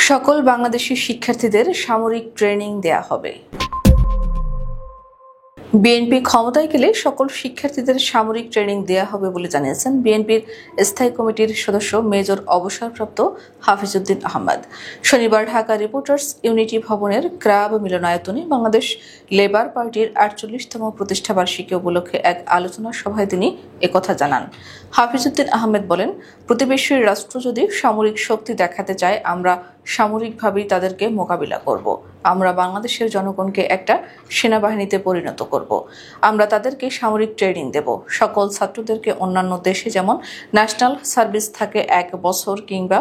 সকল বাংলাদেশি শিক্ষার্থীদের সামরিক ট্রেনিং দেয়া হবে। বিএনপি ক্ষমতায় গেলে সকল শিক্ষার্থীদের সামরিক ট্রেনিং দেয়া হবে বলে জানিয়েছেন বিএনপির স্থায়ী কমিটির সদস্য মেজর অবসরপ্রাপ্ত হাফিজউদ্দিন আহমেদ। শনিবার ঢাকা রিপোর্টার্স ইউনিটি ভবনের ক্রাব মিলনায়তনে বাংলাদেশ লেবার পার্টির ৪৮তম প্রতিষ্ঠাবার্ষিকী উপলক্ষে এক আলোচনা সভায় তিনি একথা জানান। হাফিজউদ্দিন আহমেদ বলেন, প্রতিবেশী রাষ্ট্র যদি সামরিক শক্তি দেখাতে চায়, আমরা সামরিকভাবেই তাদেরকে মোকাবিলা করব। আমরা বাংলাদেশের জনগণকে একটা সেনাবাহিনীতে পরিণত করব। আমরা তাদেরকে সামরিক ট্রেনিং দেব। সকল ছাত্রদেরকে অন্যান্য দেশে যেমন ন্যাশনাল সার্ভিস থাকে ১ বছর কিংবা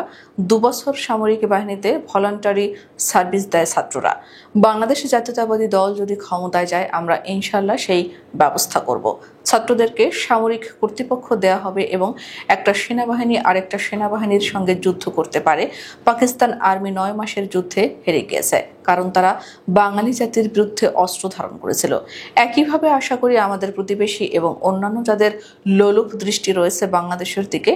২ বছর সামরিক বাহিনীতে ভলান্টারি সার্ভিস দেয় ছাত্ররা। বাংলাদেশ জাতীয়তাবাদী দল যদি ক্ষমতায় যায়, আমরা ইনশাল্লাহ সেই ব্যবস্থা করব। ছাত্রদেরকে সামরিক কর্তৃপক্ষ দেয়া হবে এবং একটা সেনাবাহিনী আরেকটা সেনাবাহিনীর সঙ্গে যুদ্ধ করতে পারে। পাকিস্তান আর্মি ৯ মাসের যুদ্ধে হেরে গিয়েছে, কারণ তারা বাঙালি জাতির বিরুদ্ধে অস্ত্র ধারণ করেছিল। একইভাবে আশা করি আমাদের প্রতিবেশী এবং অন্যান্য যাদের লোলুপ দৃষ্টি রয়েছে বাংলাদেশের দিকে,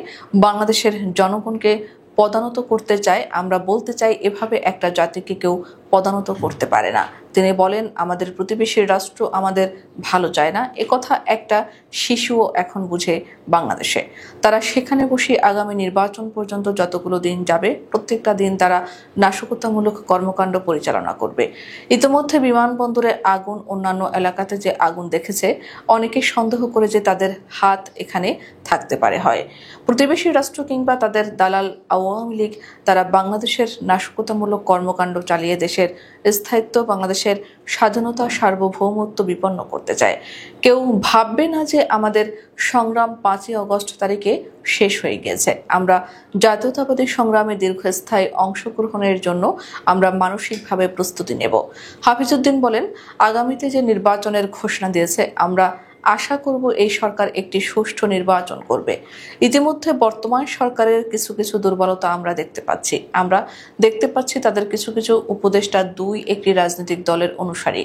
বাংলাদেশের জনগণকে পদানত করতে চায়, আমরা বলতে চাই এভাবে একটা জাতিকে কেউ পদানত করতে পারে না। তিনি বলেন, আমাদের প্রতিবেশী রাষ্ট্র আমাদের ভালো চায় না, একথা একটা শিশুও এখন বুঝে বাংলাদেশে। তারা সেখানে বসে আগামী নির্বাচন পর্যন্ত যতগুলো দিন যাবে, প্রত্যেকটা দিন তারা নাশকতামূলক কর্মকাণ্ড পরিচালনা করবে। ইতিমধ্যে বিমানবন্দরে আগুন, অন্যান্য এলাকাতে যে আগুন দেখেছে, অনেকে সন্দেহ করে যে তাদের হাত এখানে থাকতে পারে। হয় প্রতিবেশী রাষ্ট্র কিংবা তাদের দালাল আওয়ামী লীগ, তারা বাংলাদেশের নাশকতামূলক কর্মকাণ্ড চালিয়ে দেশের স্থায়িত্ব, বাংলাদেশের স্বাধীনতা, সার্বভৌমত্ব বিপন্ন করতে চায়। কেউ ভাববে না যে আমাদের সংগ্রাম ৫ই আগস্ট তারিখে শেষ হয়ে গিয়েছে। আমরা জাতীয়তাবাদী সংগ্রামে দীর্ঘস্থায়ী অংশগ্রহণের জন্য আমরা মানসিকভাবে প্রস্তুতি নেব। হাফিজউদ্দিন বলেন, আগামীতে যে নির্বাচনের ঘোষণা দিয়েছে, আমরা আশা করব এই সরকার একটি সুষ্ঠু নির্বাচন করবে। ইতিমধ্যে বর্তমান সরকারের কিছু কিছু দুর্বলতা আমরা দেখতে পাচ্ছি। আমরা দেখতে পাচ্ছি তাদের কিছু কিছু উপদেষ্টা একটি রাজনৈতিক দলের অনুসারী।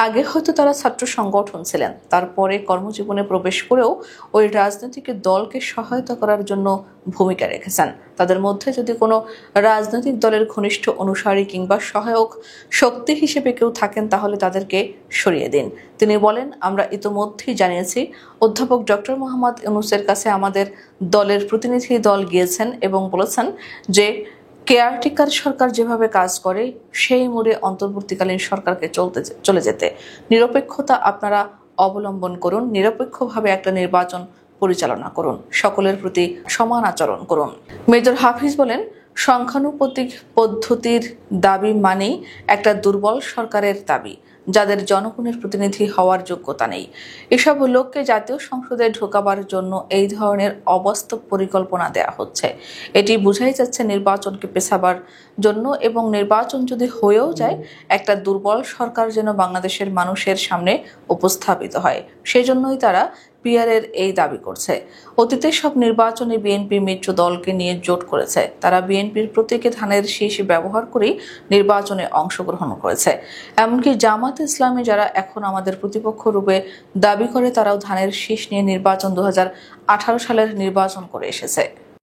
আগে হয়তো তারা ছাত্র সংগঠন ছিলেন, তারপরে কর্মজীবনে প্রবেশ করেও ওই রাজনৈতিক দলকে সহায়তা করার জন্য ভূমিকা রেখেছেন। তাদের মধ্যে যদি কোনো রাজনৈতিক দলের ঘনিষ্ঠ অনুসারী কিংবা সহায়ক শক্তি হিসেবে কেউ থাকেন, তাহলে তাদেরকে সরিয়ে দিন। তিনি বলেন, আমরা ইতোমধ্যেই জানিয়েছি, অধ্যাপক ডক্টর মোহাম্মদ ইউনূসের কাছে আমাদের দলের প্রতিনিধি দল গিয়েছেন এবং বলেছেন যে কেয়ারটেকার সরকার যেভাবে কাজ করে সেই মোড়ে অন্তর্বর্তীকালীন সরকারকে চলে যেতে নিরপেক্ষতা আপনারা অবলম্বন করুন, নিরপেক্ষভাবে একটা নির্বাচন পরিচালনা করুন, সকলের প্রতি সমান আচরণ করুন। মেজর হাফিজ বলেন, সংখ্যানুপাতিক পদ্ধতির দাবি মানেই একটা দুর্বল সরকারের দাবি, যাদের জনগণের প্রতিনিধি হওয়ার যোগ্যতা নেই। এসব লোককে জাতীয় সংসদে ঢোকাবার জন্য এই ধরনের অবাস্তব পরিকল্পনা দেয়া হচ্ছে। এটি বোঝাই যাচ্ছে নির্বাচনকে পেছাবার জন্য, এবং নির্বাচন যদি হয়েও যায়, একটা দুর্বল সরকার যেন বাংলাদেশের মানুষের সামনে উপস্থাপিত হয়, সেজন্যই তারা পিআরের এই দাবি করছে। অতীতে সব নির্বাচনে বিএনপি মিত্র দলকে নিয়ে জোট করেছে। তারা বিএনপির প্রতীকে ধানের শীষ ব্যবহার করেই নির্বাচনে অংশগ্রহণ করেছে। এমনকি জামাত ইসলামী, যারা এখন আমাদের প্রতিপক্ষ রূপে দাবি করে, তারাও ধানের শীষ নিয়ে নির্বাচন ২০১৮ সালের নির্বাচন করে এসেছে।